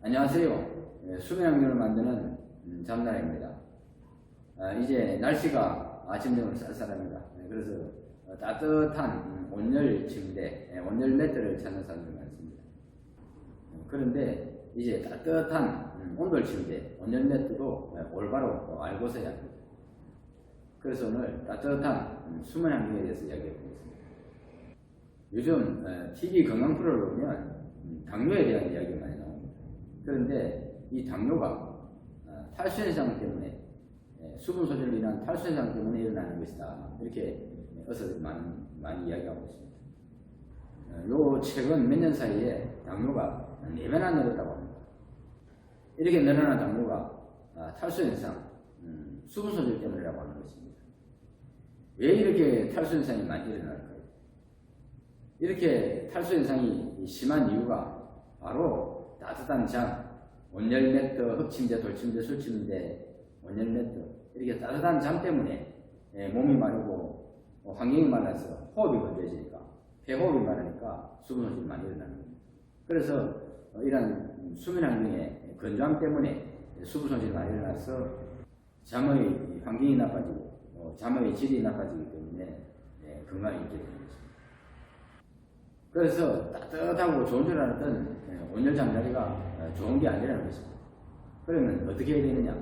안녕하세요. 수면환경을 만드는 잠나라입니다. 이제 날씨가 아침 되면 쌀쌀합니다. 그래서 따뜻한 온열 침대, 온열 매트를 찾는 사람들이 많습니다. 그런데 이제 따뜻한 온돌 침대, 온열 매트도 올바로 알고서야 합니다. 그래서 오늘 따뜻한 수면 환경에 대해서 이야기해 보겠습니다. 요즘 TV 건강 프로를 보면 당뇨에 대한 이야기가 많이 나옵니다. 그런데 이 당뇨가 탈수 현상 때문에 수분 소진을 인한 탈수 현상 때문에 일어나는 것이다. 이렇게 의사들이 많이 이야기하고 있습니다. 요 최근 몇 년 사이에 당뇨가 4배나 늘었다고 합니다. 이렇게 늘어난 당뇨가 탈수 현상, 수분 소진 때문이라고 하는 것입니다. 왜 이렇게 탈수 현상이 많이 일어날까요? 이렇게 탈수 현상이 심한 이유가 바로 따뜻한 잠, 온열 매트, 흡침대, 돌침대, 술침대, 온열 매트, 이렇게 따뜻한 잠 때문에 몸이 마르고 환경이 말라서 호흡이 건조해지니까, 폐호흡이 마르니까 수분 소진이 많이 일어나는 겁니다. 그래서 이런 수면 환경의 건조함 때문에 수분 소진이 많이 일어나서 잠의 환경이 나빠지고 잠의 질이 나빠지기 때문에 건강이 있게 되는 것입니다. 그래서 따뜻하고 좋은 줄 알았던 온열 잠자리가 좋은 게 아니라는 것입니다. 그러면 어떻게 해야 되느냐?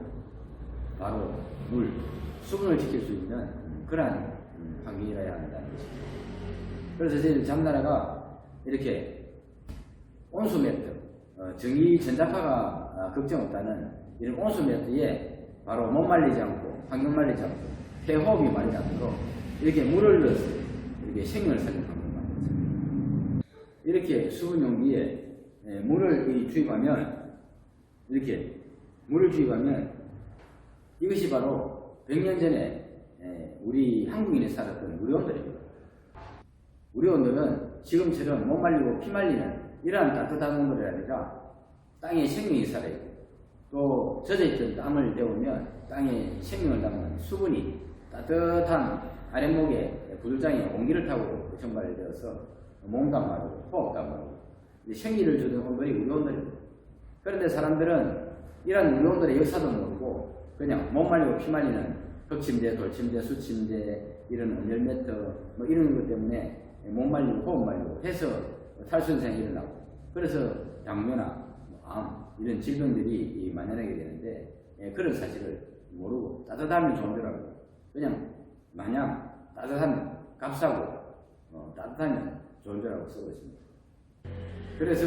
바로 물, 수분을 지킬 수 있는 그러한 환경이라야 한다는 것입니다. 그래서 저희 잠나라가 이렇게 온수 매트, 전기 전자파가 걱정 없다는 이런 온수 매트에 바로 몸 말리지 않고 환경 말리지 않고 폐호흡이 말리지 않도록 이렇게 물을 넣어서 이렇게 생명을 살리는 환경을 만들었습니다. 이렇게 수분 용기에 물을 주입하면 이렇게 물을 주입하면 이것이 바로 100년 전에 우리 한국인이 살았던 우리 온돌입니다. 우리 온돌은 지금처럼 못 말리고 피 말리는 이러한 따뜻한 온돌이 아니라 땅에 생명이 살아있고 또 젖어있던 땀을 데우면 땅에 생명을 담는 수분이 따뜻한 아랫목에 구들장에 온기를 타고 증발되어서 몸도 안 마르고 호흡도 안 마르고 생기를 주는 온돌이 우리 온돌입니다. 그런데 사람들은 이런 우리 온돌의 역사도 모르고 그냥 못 말리고 피 말리는 흡침대, 돌침대, 수침대, 이런 온열 매트 뭐 이런 것 때문에 못 말리고 호흡 말리고 해서 탈수 현상이 일어나고 그래서 당뇨나 암 이런 질병들이 만연하게 되는데 그런 사실을 모르고 따뜻하면 좋은 줄 알고 그냥 마냥 따뜻하면 값싸고 따뜻하면 좋은 줄 알고 쓰고 있습니다. 그래서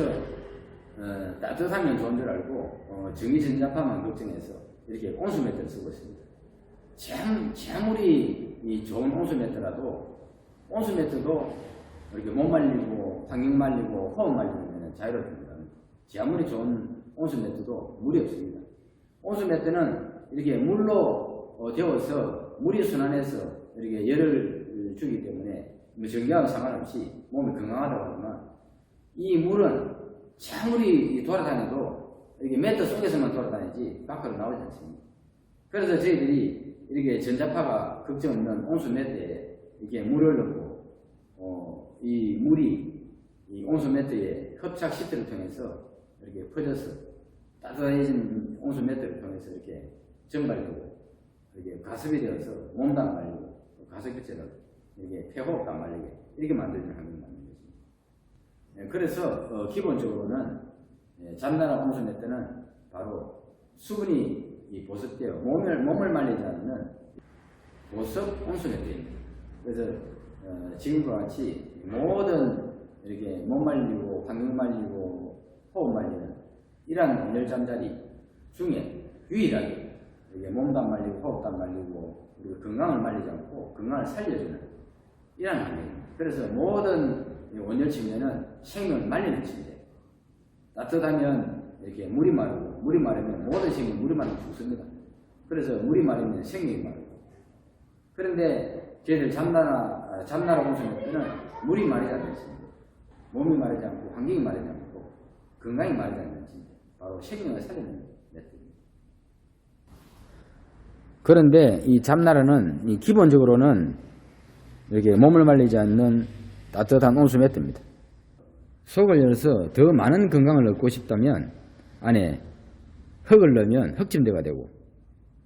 따뜻하면 좋은 줄 알고 전기전자파만 걱정해서 이렇게 온수 매트를 쓰고 있습니다. 아무리 좋은 온수 매트라도 온수 매트도 이렇게 몸 말리고 환경 말리고 호흡 말리면 자유롭습니다. 아무리 좋은 온수 매트도 물이 없습니다. 온수 매트는 이렇게 물로 데워서 물이 순환해서 이렇게 열을 주기 때문에 뭐 전기하고 상관없이 몸이 건강하다고 하지만 이 물은 아무리 돌아다녀도 이렇게 매트 속에서만 돌아다니지 밖으로 나오지 않습니다. 그래서 저희들이 이렇게 전자파가 걱정 없는 온수 매트에 이렇게 물을 넣고 이 물이 이 온수 매트에 흡착 시트를 통해서 이렇게 퍼져서 따뜻해진 온수 매트를 통해서 이렇게 증발되고 이렇게 가습이 되어서 몸도 안 말리고 가습기처럼 이렇게 폐호흡도 안 말리게 이렇게 만들어주는 환경을 만드는 것입니다. 그래서 기본적으로는 잠나라 온수 매트는 바로 수분이 보습되어 몸을 말리지 않는 보습 온수 매트입니다. 그래서 지금과 같이 모든 이렇게 몸 말리고 환경 말리고 호흡 말리는 이러한 온열 잠자리 중에 유일하게 이게 몸도 안 말리고 호흡도 안 말리고 그리고 건강을 말리지 않고 건강을 살려주는 이러한 환경입니다. 그래서 모든 온열 침대는 생명을 말리는 침대. 따뜻하면 이렇게 물이 마르고 물이 마르면 모든 생명이 물이 마르면 죽습니다. 그래서 물이 마르면 생명이 마르고 그런데 저희들 잠나라 온수 매트는 물이 마르지 않습니다. 몸이 마르지 않고 환경이 마르지 않고 건강이 마르지 않는 침대. 바로 생명을 살리는 매트입니다. 그런데 이 잠나라는 기본적으로는 이렇게 몸을 말리지 않는 따뜻한 온수 매트입니다. 속을 열어서 더 많은 건강을 얻고 싶다면 안에 흙을 넣으면 흙침대가 되고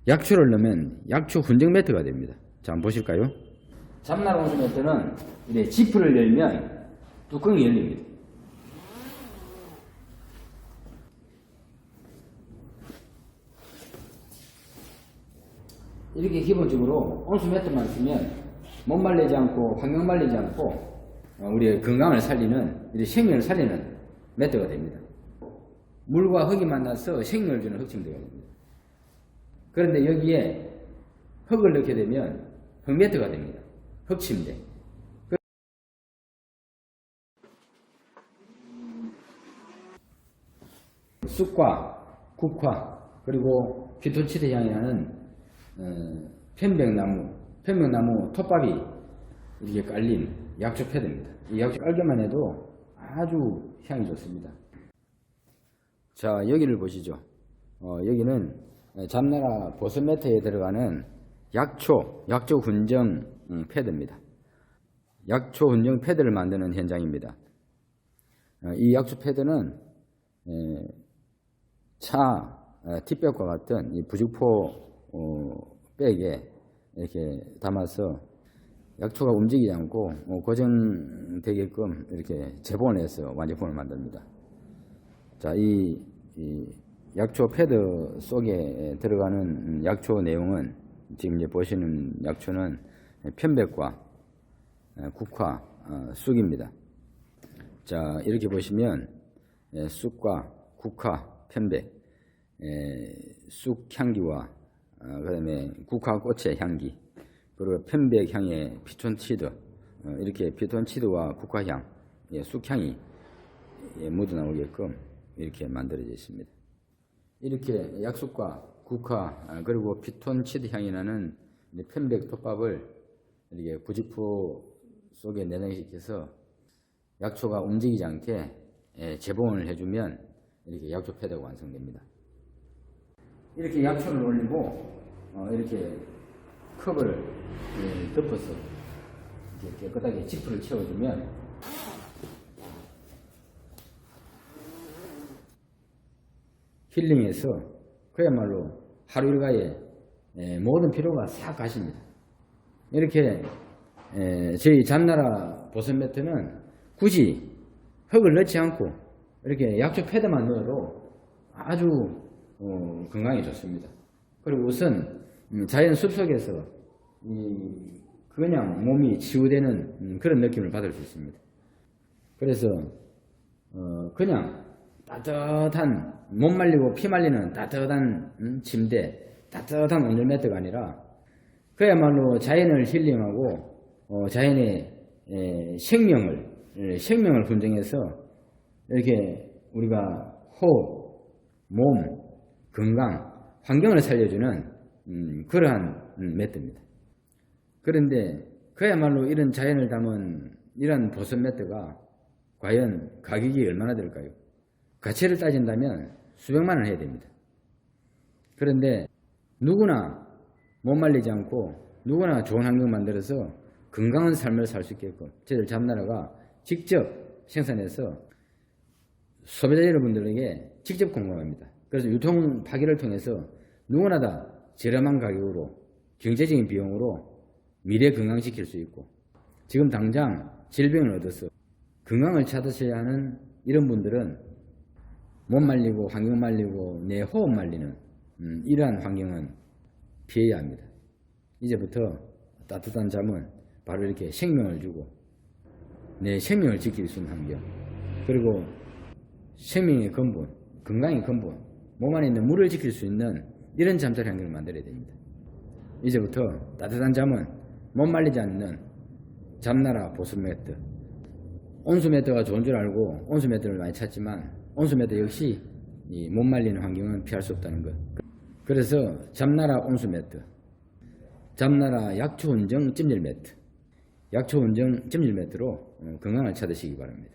약초를 넣으면 약초 훈정 매트가 됩니다. 자, 한번 보실까요? 잡나라 온수 매트는 이제 지프를 열면 뚜껑이 열립니다. 이렇게 기본적으로 온수 매트만 쓰면 몸 말리지 않고 환경 말리지 않고 우리의 건강을 살리는, 생명을 살리는 매트가 됩니다. 물과 흙이 만나서 생명을 주는 흙침대가 됩니다. 그런데 여기에 흙을 넣게 되면 흙매트가 됩니다. 흙침대. 쑥과 국화 그리고 피톤치드 향이 나는 편백나무 톱밥이 이렇게 깔린 약초 패드입니다. 이 약초 깔기만 해도 아주 향이 좋습니다. 자, 여기를 보시죠. 여기는 잡나라 보습 매트에 들어가는 약초 훈정 패드입니다. 약초 훈정 패드를 만드는 현장입니다. 이 약초 패드는 차 티백과 같은 이 부직포 백에 이렇게 담아서 약초가 움직이지 않고 고정되게끔 이렇게 재본을 해서 완제품을 만듭니다. 자, 이 약초 패드 속에 들어가는 약초 내용은 지금 이제 보시는 약초는 편백과 국화, 쑥입니다. 자, 이렇게 보시면 쑥과 국화, 편백, 쑥 향기와 그다음에 국화 꽃의 향기, 그리고 편백 향의 피톤치드, 이렇게 피톤치드와 국화향, 쑥향이 묻어나오게끔 이렇게 만들어져 있습니다. 이렇게 약쑥과 국화 그리고 피톤치드 향이 나는 편백 톱밥을 이렇게 부직포 속에 내장시켜서 약초가 움직이지 않게 재봉을 해주면 이렇게 약초 패드가 완성됩니다. 이렇게 약초를 올리고 이렇게 컵을 덮어서 이렇게 깨끗하게 지프를 채워주면 힐링해서 그야말로 하루 일과의 모든 피로가 싹 가십니다. 이렇게 저희 잡나라 보습 매트는 굳이 흙을 넣지 않고 이렇게 약초 패드만 넣어도 아주 건강에 좋습니다. 그리고 우선 자연 숲속에서 그냥 몸이 치유되는 그런 느낌을 받을 수 있습니다. 그래서 그냥 따뜻한 못 말리고 피 말리는 따뜻한 침대, 따뜻한 온열 매트가 아니라 그야말로 자연을 힐링하고 자연의 생명을 훈정해서 이렇게 우리가 호흡, 몸, 건강, 환경을 살려주는 그러한 매트입니다. 그런데 그야말로 이런 자연을 담은 이런 보습 매트가 과연 가격이 얼마나 될까요? 가치를 따진다면 수백만 원 해야 됩니다. 그런데 누구나 못 말리지 않고 누구나 좋은 환경 만들어서 건강한 삶을 살 수 있게끔 저희들 잡나라가 직접 생산해서 소비자 여러분들에게 직접 공급합니다. 그래서 유통 파기를 통해서 누구나 다 저렴한 가격으로 경제적인 비용으로 미래 건강시킬 수 있고 지금 당장 질병을 얻어서 건강을 찾으셔야 하는 이런 분들은 몸 말리고 환경 말리고 내 호흡 말리는 이러한 환경은 피해야 합니다. 이제부터 따뜻한 잠은 바로 이렇게 생명을 주고 내 생명을 지킬 수 있는 환경, 그리고 생명의 근본, 건강의 근본, 몸 안에 있는 물을 지킬 수 있는 이런 잠자리 환경을 만들어야 됩니다. 이제부터 따뜻한 잠은 못 말리지 않는 잡나라 보습 매트, 온수 매트가 좋은 줄 알고 온수 매트를 많이 찾지만 온수 매트 역시 이 못 말리는 환경은 피할 수 없다는 것. 그래서 잡나라 온수 매트, 잡나라 약초 훈정 찜질 매트, 약초 훈정 찜질 매트로 건강을 찾으시기 바랍니다.